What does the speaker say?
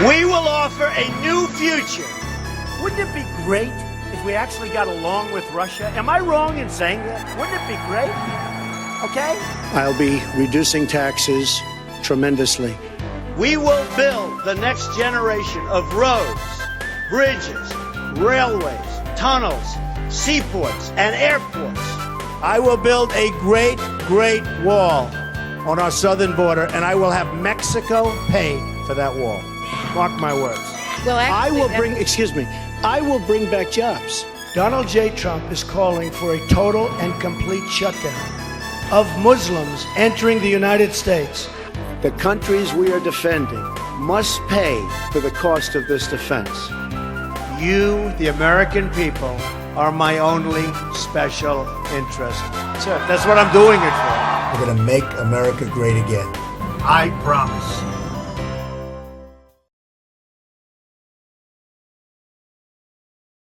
We will offer a new future. Wouldn't it be great if we actually got along with Russia? Am I wrong in saying that? Wouldn't it be great? Okay? I'll be reducing taxes tremendously. We will build the next generation of roads, bridges, railways, tunnels, seaports, and airports. I will build a great, great wall on our southern border, and I will have Mexico pay for that wall. Mark my words. Well, actually, I will bring back jobs. Donald J. Trump is calling for a total and complete shutdown of Muslims entering the United States. The countries we are defending must pay for the cost of this defense. You, the American people, are my only special interest. That's what I'm doing it for. We're going to make America great again. I promise.